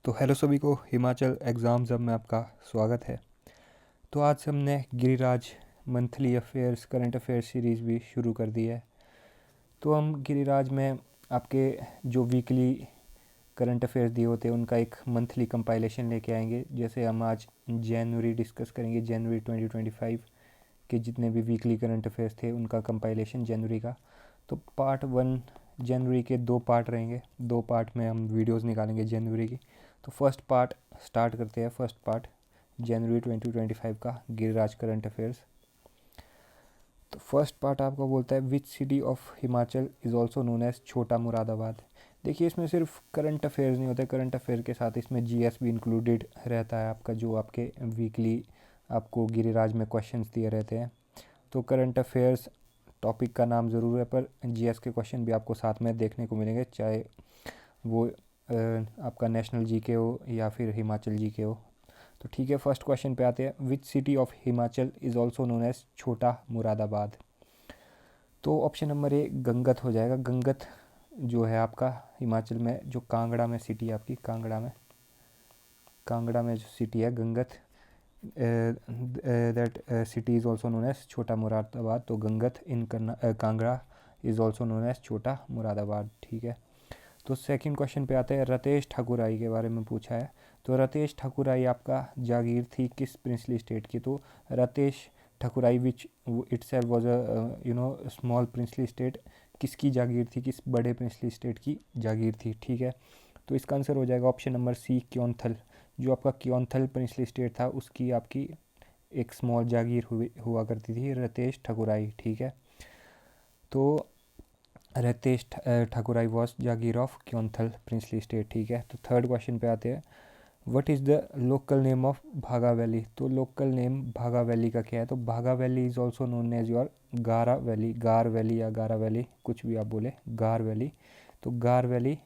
तो हेलो सभी को, हिमाचल एग्ज़ाम्स अब में आपका स्वागत है। तो आज से हमने Giriraj monthly affairs current affairs series भी शुरू कर दी है। तो हम गिरिराज में आपके जो वीकली करंट अफेयर्स दिए होते हैं उनका एक मंथली कंपाइलेशन लेके आएंगे। जैसे हम आज जनवरी डिस्कस करेंगे, जनवरी 2025 के जितने भी वीकली करंट अफेयर्स थे उनका कंपाइलेशन जनवरी का। तो पार्ट 1 जनवरी के 2 पार्ट रहेंगे, 2 पार्ट में हम वीडियोस निकालेंगे जनवरी की। तो फर्स्ट पार्ट स्टार्ट करते हैं। फर्स्ट पार्ट जनवरी 2025 का गिरिराज करंट अफेयर्स। तो फर्स्ट पार्ट आपका बोलता है which city of Himachal is also known as Chhota Muradabad. देखिए, इसमें सिर्फ करंट अफेयर्स नहीं होते, करंट अफेयर के साथ इसमें जीएस भी इंक्लूडेड रहता है आपका, जो आपके वीकली आपको गिरिराज में क्वेश्चंस दिए रहते हैं। तो करंट अफेयर्स टॉपिक का नाम ज़रूर है, पर जीएस के क्वेश्चन भी आपको साथ में देखने को मिलेंगे, चाहे वो आपका नेशनल जीके हो या फिर हिमाचल जीके हो। तो ठीक है, फर्स्ट क्वेश्चन पे आते हैं। Which city of Himachal is also known as Chhota Moradabad. तो ऑप्शन नंबर ए गंगत हो जाएगा। गंगत जो है आपका हिमाचल में, जो कांगड़ा में सिटी है आपकी, कांगड़ा में जो सिटी है Gangath, that city is also known as Chhota Moradabad. तो Gangath in Kangra is also known as Chhota Moradabad. ठीक है। तो सेकंड क्वेश्चन पे आते हैं। रतेश ठाकुराई के बारे में पूछा है। तो रतेश ठाकुराई आपका जागीर थी किस प्रिंसली स्टेट की? तो Ratesh Thakurai which itself was a small princely state, किसकी जागीर थी, किस बड़े प्रिंसली स्टेट की जागीर थी? ठीक है। तो इसका आंसर हो जाएगा ऑप्शन नंबर सी, क्योंथल। जो आपका क्योंथल प्रिंसली स्टेट था उसकी आपकी एक स्मॉल जागीर हुआ करती थी रतेश ठाकुराई। ठीक है। तो Ratesh Thakurai was jagir of Keonthal princely state. ठीक है। तो थर्ड क्वेश्चन पे आते हैं। What is the local name of Bhaga valley? तो लोकल नेम भागा वैली का क्या है? तो Bhaga valley is also known as your Gara valley, Gar valley या गारा वैली, कुछ भी आप बोले, गार वैली। तो गार valley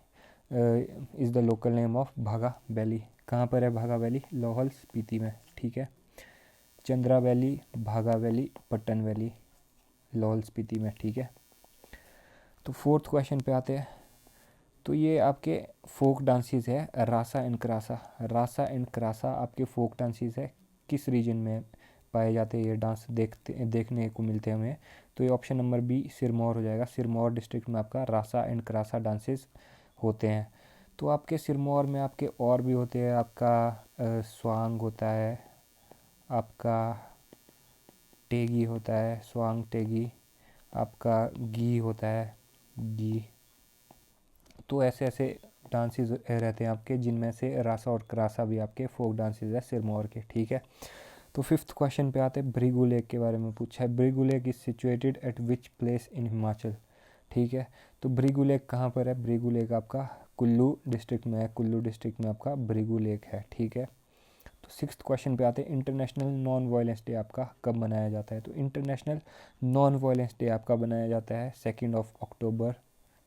is the local name of Bhaga valley. कहाँ पर है भागा वैली? लाहौल स्पीति में। ठीक है। चंद्रा वैली, भागा वैली, पट्टन वैली, लाहौल स्पीति में। ठीक है। तो फोर्थ क्वेश्चन पे आते हैं। तो ये आपके फोक डांसेस है, रासा and crassa. Rasa and crassa आपके फोक डांसेस है, किस रीजन में पाए जाते हैं ये डांस देखने को मिलते हैं हमें? तो ये ऑप्शन नंबर बी सिरमौर हो जाएगा। सिरमौर डिस्ट्रिक्ट में आपका रासा एंड क्रासा डांसेस होते हैं। तो आपके सिरमौर में आपके और भी होते हैं, आपका स्वांग होता है, आपका टेगी होता है, स्वांग टेगी, आपका गी होता है, गी। तो ऐसे ऐसे डांसेस रहते हैं आपके, जिनमें से रासा और क्रासा भी आपके फोक डांसेस है सिरमौर के। ठीक है। तो फिफ्थ क्वेश्चन पे आते हैं। भृगु लेक के बारे में पूछा है। Bhrigu lake is situated at which place in Himachal? ठीक है। तो भृगु लेक कहाँ पर है? भृगु लेक आपका कुल्लू डिस्ट्रिक्ट में है। कुल्लू डिस्ट्रिक्ट में आपका भृगु लेक है। ठीक है। तो सिक्स्थ क्वेश्चन पे आते हैं। इंटरनेशनल नॉन वायलेंस डे आपका कब मनाया जाता है? तो इंटरनेशनल नॉन वायलेंस डे आपका मनाया जाता है 2 अक्टूबर।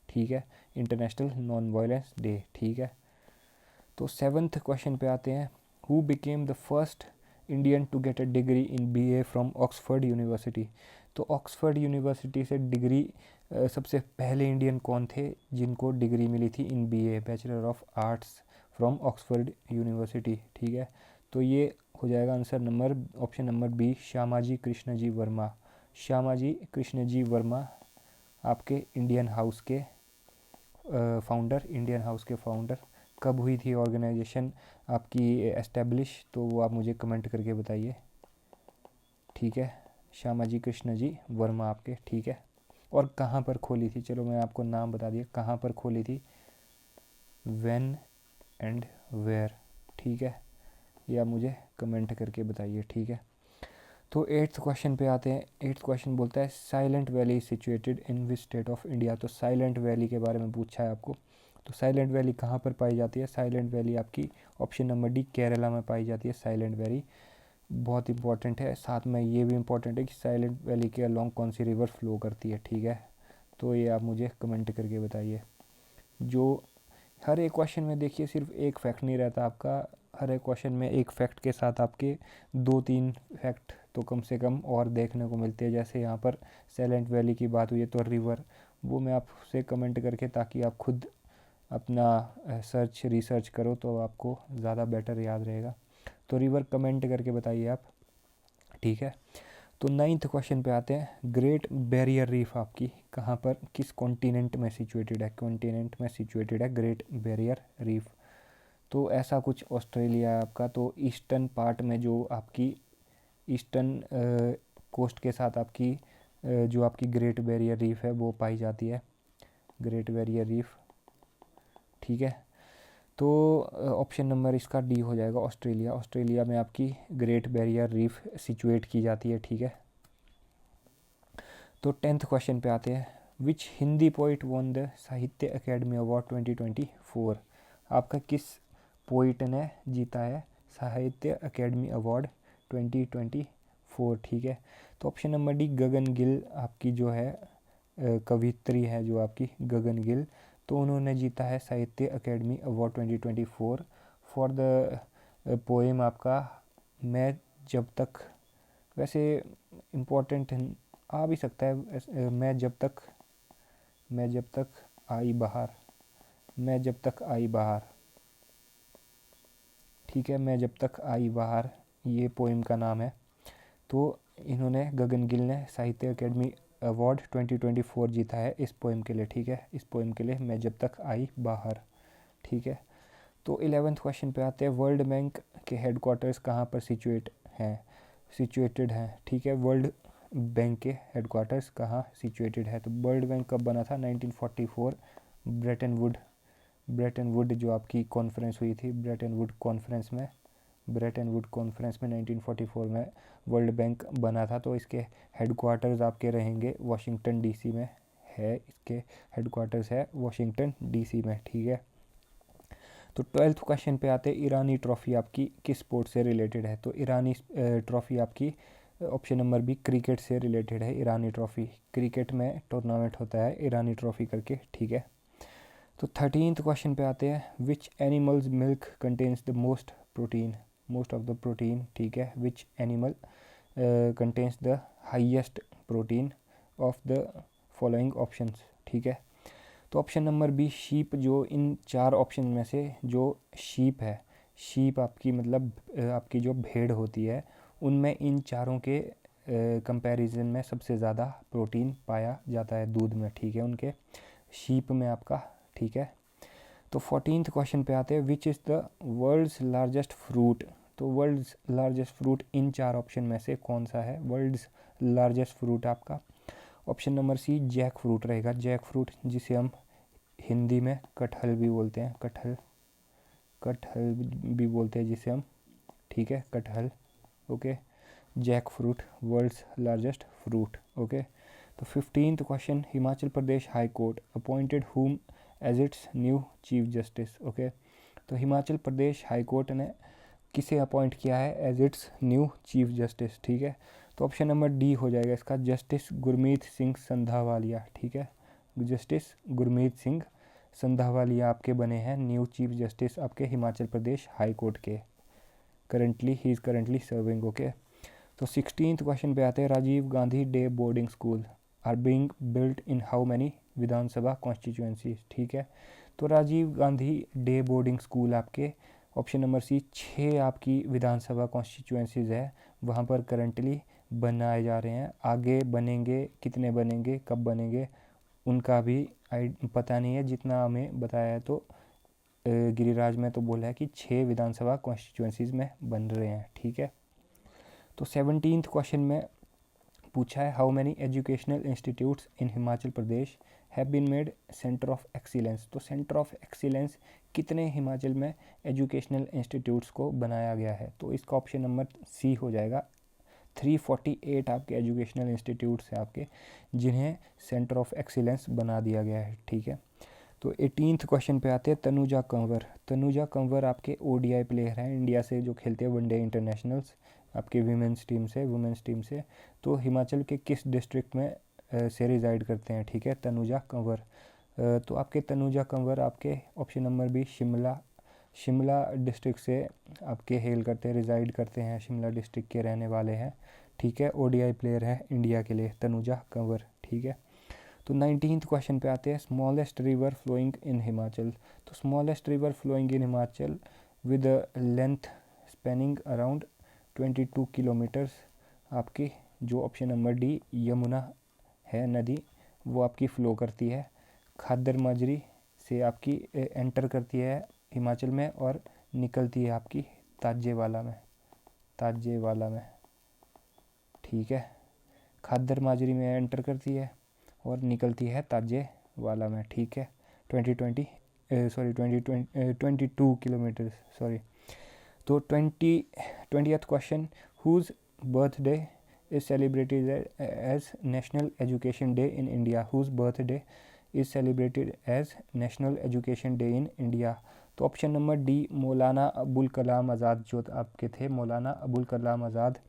ठीक है। International non violence day. ठीक है। तो सेवन्थ क्वेश्चन पे आते हैं। Who became the first Indian to get a degree in BA from Oxford University? तो ऑक्सफोर्ड यूनिवर्सिटी से डिग्री सबसे पहले इंडियन कौन थे जिनको डिग्री मिली थी in BA, bachelor of arts from Oxford University? ठीक है। तो ये हो जाएगा answer number option number B, Shyamaji Krishnaji Varma. Shyamaji Krishnaji Varma आपके इंडियन हाउस के फाउंडर, इंडियन हाउस के फाउंडर। कब हुई थी ऑर्गेनाइजेशन आपकी एस्टेब्लिश? तो वो आप मुझे कमेंट करके बताइए। ठीक है। श्यामाजी कृष्ण जी वर्मा आपके। ठीक है। और कहाँ पर खोली थी? चलो मैं आपको नाम बता दिया, कहाँ पर खोली थी, व्हेन एंड वेयर। ठीक है। ये आप मुझे कमेंट करके बताइए। ठीक है। तो एट्थ क्वेश्चन पे आते हैं। एट्थ क्वेश्चन बोलता है silent valley situated in which state of India? तो साइलेंट वैली के बारे में पूछा है आपको। तो साइलेंट वैली कहाँ पर पाई जाती है? साइलेंट वैली आपकी ऑप्शन नंबर डी केरला में पाई जाती है। साइलेंट वैली बहुत इंपॉर्टेंट है। साथ में ये भी इंपॉर्टेंट है कि साइलेंट वैली के अलॉन्ग कौन सी रिवर फ्लो करती है? ठीक है। तो ये आप मुझे कमेंट करके बताइए। जो हर एक क्वेश्चन में देखिए सिर्फ एक फैक्ट नहीं रहता आपका, हर एक क्वेश्चन में एक फैक्ट के साथ आपके 2-3 फैक्ट तो कम से कम और देखने को मिलते हैं। जैसे यहाँ पर साइलेंट वैली की बात हुई है तो रिवर, वो मैं आपसे कमेंट करके ताकि आप खुद अपना सर्च रिसर्च करो तो आपको ज़्यादा बेटर याद रहेगा। तो रिवर कमेंट करके बताइए आप, ठीक है। तो 9th क्वेश्चन पे आते हैं। ग्रेट बैरियर रीफ आपकी कहाँ पर, किस कॉन्टिनेंट में सिचुएटेड है? कॉन्टिनेंट में सिचुएटेड है ग्रेट बैरियर रीफ। तो ऐसा कुछ ऑस्ट्रेलिया है आपका। तो ईस्टर्न पार्ट में जो आपकी ईस्टर्न कोस्ट के साथ आपकी जो आपकी ग्रेट बैरियर रीफ है वो पाई जाती है, ग्रेट बैरियर रीफ, ठीक है। तो ऑप्शन नंबर इसका डी हो जाएगा, ऑस्ट्रेलिया। ऑस्ट्रेलिया में आपकी ग्रेट बैरियर रीफ सिचुएट की जाती है, ठीक है। तो 10th क्वेश्चन पे आते हैं। विच हिंदी पोइट वॉन द साहित्य अकेडमी अवार्ड 2024? आपका किस पोइट ने जीता है साहित्य अकेडमी अवार्ड 2024, ठीक है। तो ऑप्शन नंबर डी गगन गिल आपकी जो है कवित्री है जो आपकी गगन गिल, तो उन्होंने जीता है साहित्य academy award 2024 for the poem आपका मैं जब तक, वैसे इम्पोर्टेंट आ भी सकता है, मैं जब तक आई बाहर, मैं जब तक आई बाहर, ठीक है। मैं जब तक आई बाहर ये पोएम का नाम है। तो इन्होंने गगन गिल ने साहित्य अकेडमी अवार्ड 2024 जीता है इस पोएम के लिए, ठीक है। इस पोएम के लिए मैं जब तक आई बाहर, ठीक है। तो 11th क्वेश्चन पे आते हैं। वर्ल्ड बैंक के हेडक्वार्टर्स कहाँ पर सिचुएटेड हैं, ठीक है। वर्ल्ड बैंक के हेडक्वार्टर्स कहाँ सिचुएटेड है? तो वर्ल्ड बैंक कब बना था? 1944 ब्रेटन वुड जो आपकी कॉन्फ्रेंस हुई थी, ब्रेटन वुड कॉन्फ्रेंस में 1944 में वर्ल्ड बैंक बना था। तो इसके हेडक्वार्टर्स आपके रहेंगे वाशिंगटन डीसी में है, इसके हेडक्वार्टर्स है वाशिंगटन डीसी में, ठीक है। तो 12th क्वेश्चन पे आते हैं। ईरानी ट्रॉफ़ी आपकी किस स्पोर्ट से रिलेटेड है? तो ईरानी ट्रॉफ़ी आपकी ऑप्शन नंबर बी क्रिकेट से रिलेटेड है। ईरानी ट्रॉफ़ी क्रिकेट में टूर्नामेंट होता है ईरानी ट्रॉफ़ी करके, ठीक है। तो 13th क्वेश्चन पे आते हैं। Which animals milk contains the most of the protein, ठीक है। Which animal contains the highest protein of the following options, ठीक है। तो ऑप्शन नंबर बी शीप, जो इन 4 ऑप्शन में से जो शीप है, शीप आपकी मतलब आपकी जो भेड़ होती है, उनमें इन चारों के कंपैरिजन में सबसे ज़्यादा प्रोटीन पाया जाता है दूध में, ठीक है, उनके शीप में आपका, ठीक है। तो 14th क्वेश्चन पे आते हैं। Which is the world's largest fruit? तो world's largest fruit in 4 option में से कौन सा है वर्ल्ड्स लार्जेस्ट फ्रूट आपका? Option number C jackfruit रहेगा। जैक फ्रूट जिसे हम हिंदी में कटहल भी बोलते हैं, कटहल भी बोलते हैं जिसे हम, ठीक है, कटहल, okay. Jackfruit world's largest fruit, okay. तो 15th question. Himachal Pradesh high court appointed whom as its new chief justice, okay. तो हिमाचल प्रदेश हाई कोर्ट ने किसे अपॉइंट किया है as its new chief justice, ठीक है। तो ऑप्शन नंबर डी हो जाएगा इसका, जस्टिस गुरमीत सिंह संधावालिया, ठीक है। जस्टिस गुरमीत सिंह संधावालिया आपके बने हैं न्यू चीफ जस्टिस आपके हिमाचल प्रदेश हाई कोर्ट के। He is currently serving, okay. तो 16th क्वेश्चन पे आते हैं। Rajiv Gandhi day boarding school are being built in how many Vidhan Sabha constituencies, ठीक है। तो Rajiv Gandhi day boarding school आपके ऑप्शन नंबर सी 6 आपकी विधानसभा कॉन्स्टिट्यूएंसीज है, वहाँ पर करंटली बनाए जा रहे हैं। आगे बनेंगे, कितने बनेंगे, कब बनेंगे, उनका भी पता नहीं है। जितना हमें बताया है तो गिरिराज में तो बोला है कि 6 विधानसभा कॉन्स्टिट्यूएंसीज में बन रहे हैं, ठीक है। तो 17th क्वेश्चन में पूछा है। How many educational institutes in Himachal Pradesh have been made centre of excellence? तो सेंटर ऑफ एक्सीलेंस कितने हिमाचल में एजुकेशनल इंस्टीट्यूट्स को बनाया गया है? तो इसका ऑप्शन नंबर सी हो जाएगा। 348 आपके एजुकेशनल इंस्टीट्यूट्स हैं आपके जिन्हें सेंटर ऑफ एक्सीलेंस बना दिया गया है, ठीक है। तो 18th क्वेश्चन पे आते हैं। तनुजा कंवर आपके ओडीआई प्लेयर हैं, इंडिया से जो खेलते हैं वनडे इंटरनेशनल्स आपके वुमेंस टीम से। तो हिमाचल के किस डिस्ट्रिक्ट में से रिज़ाइड करते हैं, ठीक है, तनुजा कंवर। तो आपके तनुजा कंवर आपके option number B Shimla district से आपके रिज़ाइड करते हैं, शिमला डिस्ट्रिक्ट के रहने वाले हैं, ठीक है। ओडीआई प्लेयर है इंडिया के लिए तनुजा कंवर, ठीक है। तो 19th क्वेश्चन पे आते हैं, smallest river flowing in Himachal. तो smallest river flowing in Himachal with length spanning around 22 kilometres, आपकी जो ऑप्शन नंबर डी यमुना है नदी, वो आपकी फ़्लो करती है खादर माजरी से, आपकी एंटर करती है हिमाचल में और निकलती है आपकी ताजेवाला में, ठीक है। खादर माजरी में एंटर करती है और निकलती है ताजेवाला में, ठीक है। 22 किलोमीटर, सॉरी। तो 20th question, whose birthday is celebrated as national education day in India, whose birthday is celebrated as national education day in India. तो option number D Maulana Abul Kalam Azad जो आपके थे, मौलाना अबुल कलाम आज़ाद,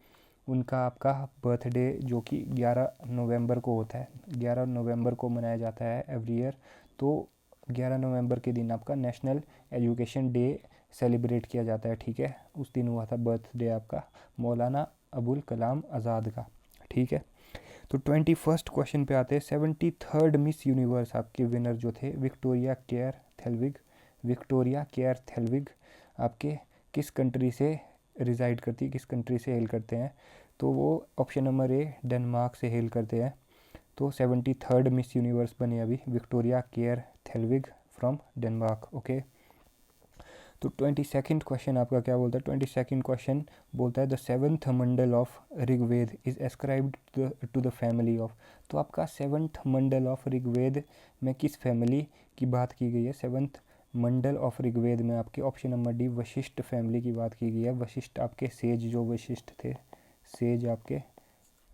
उनका आपका बर्थडे जो कि 11 नवंबर को होता है, 11 नवंबर को मनाया जाता है एवरी ईयर। तो 11 नवंबर के दिन आपका नेशनल एजुकेशन डे सेलिब्रेट किया जाता है, ठीक है। उस दिन हुआ था बर्थडे आपका मौलाना अबुल कलाम आज़ाद का, ठीक है। तो 21st क्वेश्चन पे आते हैं, 73rd मिस यूनिवर्स आपके विनर जो थे विक्टोरिया केयर थेल्विग आपके किस कंट्री से रिज़ाइड करती है, किस कंट्री से हेल करते हैं। तो वो ऑप्शन नंबर ए डेनमार्क से हेल करते हैं। तो 73rd मिस यूनिवर्स बने अभी Victoria Kjaer Theilvig from Denmark, okay. तो 22nd क्वेश्चन आपका क्या बोलता है, 22nd क्वेश्चन बोलता है the 7th Mandal of Rigveda is ascribed to the family of. तो आपका 7th मंडल ऑफ ऋग्वेद में किस फैमिली की बात की गई है, 7th मंडल ऑफ ऋग्वेद में आपके option number D Vashishtha family की बात की गई है। वशिष्ठ आपके सेज जो वशिष्ठ थे, सेज आपके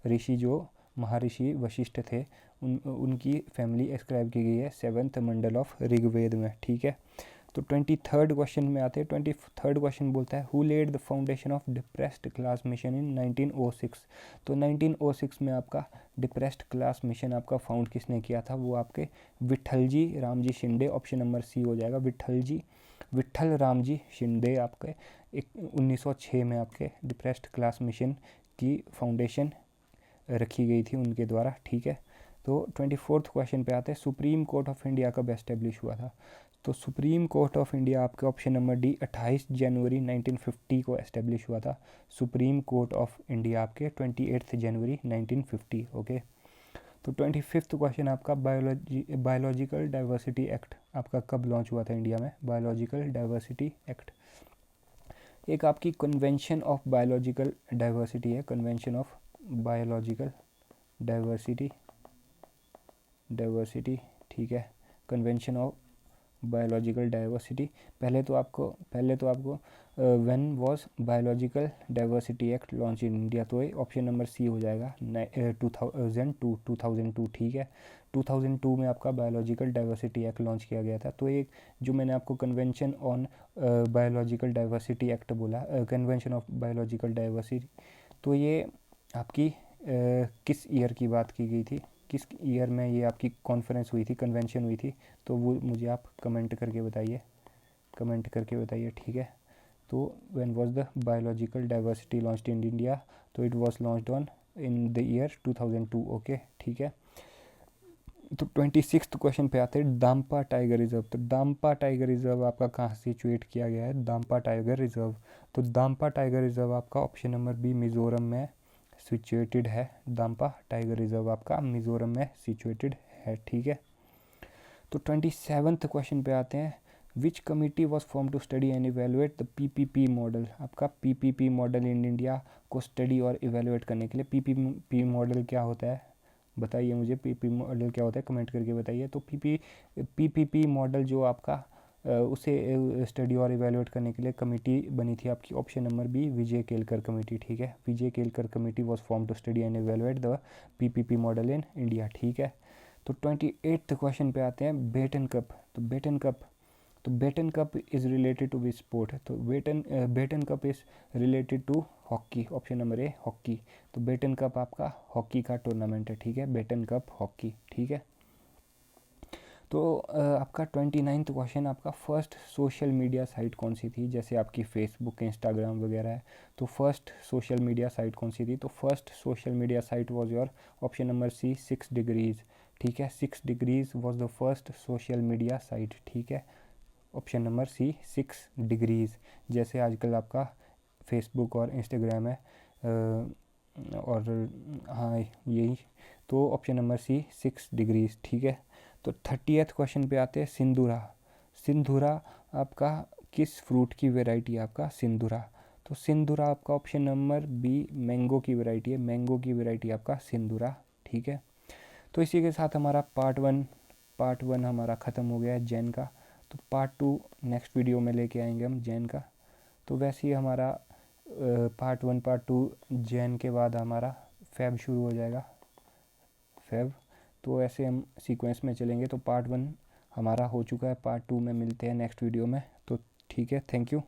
ऋषि जो महर्षि वशिष्ठ थे, उनकी फैमिली एस्क्राइब की गई है 7th मंडल ऑफ ऋग्वेद में, ठीक है। तो 23rd क्वेश्चन में आते हैं। 23rd क्वेश्चन बोलता है who led the foundation of depressed class mission in 1906। तो 1906 में आपका डिप्रेस्ड क्लास मिशन आपका फाउंड किसने किया था, वो आपके Vitthalji Ramji Shinde, option number C हो जाएगा। विट्ठल रामजी शिंदे आपके 1906 में आपके डिप्रेस्ड क्लास मिशन की फाउंडेशन रखी गई थी उनके द्वारा, ठीक है। तो 24th क्वेश्चन पे आते हैं, सुप्रीम कोर्ट ऑफ इंडिया कब एस्टेब्लिश हुआ था। तो सुप्रीम कोर्ट ऑफ इंडिया आपके ऑप्शन नंबर डी 28 जनवरी 1950 को एस्टेब्लिश हुआ था। सुप्रीम कोर्ट ऑफ इंडिया आपके 28 जनवरी 1950, ओके। तो 25th क्वेश्चन आपका बायोलॉजिकल डाइवर्सिटी एक्ट आपका कब लॉन्च हुआ था इंडिया में। बायोलॉजिकल डाइवर्सिटी एक्ट एक आपकी कन्वेंशन ऑफ बायोलॉजिकल डाइवर्सिटी है, कन्वेंशन ऑफ बायोलॉजिकल डाइवर्सिटी, ठीक है। कन्वेंशन ऑफ बायोलॉजिकल डाइवर्सिटी, पहले तो आपको when was biological diversity act launch in India, तो ये ऑप्शन नंबर सी हो जाएगा 2002, ठीक है। 2002 में आपका बायोलॉजिकल डाइवर्सिटी एक्ट लॉन्च किया गया था। तो एक जो मैंने आपको convention on biological diversity act बोला, कन्वेंशन ऑफ बायोलॉजिकल डाइवर्सिटी, तो ये आपकी किस ईयर की बात की गई थी, किस ईयर में ये आपकी कॉन्फ्रेंस हुई थी, कन्वेंशन हुई थी, तो वो मुझे आप कमेंट करके बताइए, ठीक है। तो when was the biological diversity launched in India, तो it was launched on in the year 2002, okay, ठीक है। तो 26th क्वेश्चन पे आते हैं, दाम्पा टाइगर रिजर्व। तो दाम्पा टाइगर रिजर्व आपका कहाँ सिचुएट किया गया है, दाम्पा टाइगर रिजर्व। तो दाम्पा टाइगर रिजर्व आपका ऑप्शन नंबर बी मिज़ोरम में सिचुएटेड है। दाम्पा टाइगर रिजर्व आपका मिज़ोरम में सिचुएटेड है, ठीक है। तो 27th क्वेश्चन पे आते हैं, which committee was form to study and evaluate the PPP model. आपका पीपीपी मॉडल इन इंडिया को स्टडी और इवेलुएट करने के लिए, पीपीपी मॉडल क्या होता है बताइए मुझे, पीपीपी मॉडल क्या होता है कमेंट करके बताइए। तो पीपीपी मॉडल जो आपका उसे स्टडी और इवेलुएट करने के लिए कमेटी बनी थी आपकी, option number B Vijay Kelkar committee, ठीक है। Vijay Kelkar committee was form to study and evaluate the PPP model in India, ठीक है। तो 28th क्वेश्चन पे आते हैं, बेटन कप। तो Beighton Cup is related to which sport. तो Beighton Cup is related to hockey, option number A hockey. तो Beighton Cup आपका हॉकी का टूर्नामेंट है, ठीक है, बेटन कप हॉकी, ठीक है। तो आपका 29th क्वेश्चन, आपका फर्स्ट सोशल मीडिया साइट कौन सी थी, जैसे आपकी फेसबुक इंस्टाग्राम वगैरह है, तो फर्स्ट सोशल मीडिया साइट कौन सी थी। तो first social media site was your option number C 6 degrees, ठीक है। 6 degrees was the first social media site, ठीक है। ऑप्शन नंबर सी 6 डिग्रीज, जैसे आजकल आपका फेसबुक और इंस्टाग्राम है और हाँ यही, तो ऑप्शन नंबर सी 6 डिग्रीज, ठीक है। तो 30th क्वेश्चन पे आते हैं सिंधुरा। सिंधुरा आपका किस फ्रूट की वैरायटी है आपका सिंधुरा? तो सिंधुरा आपका ऑप्शन नंबर बी मैंगो की वैरायटी है, मैंगो की वैरायटी आपका सिंधुरा, ठीक है। तो इसी के साथ हमारा पार्ट वन हमारा ख़त्म हो गया है जैन का। तो पार्ट 2 नेक्स्ट वीडियो में लेके आएंगे हम जैन का। तो वैसे ही हमारा पार्ट 1 पार्ट 2 जैन के बाद हमारा फैब शुरू हो जाएगा, फैब। तो ऐसे हम सीक्वेंस में चलेंगे। तो पार्ट 1 हमारा हो चुका है, पार्ट 2 में मिलते हैं नेक्स्ट वीडियो में। तो ठीक है, थैंक यू।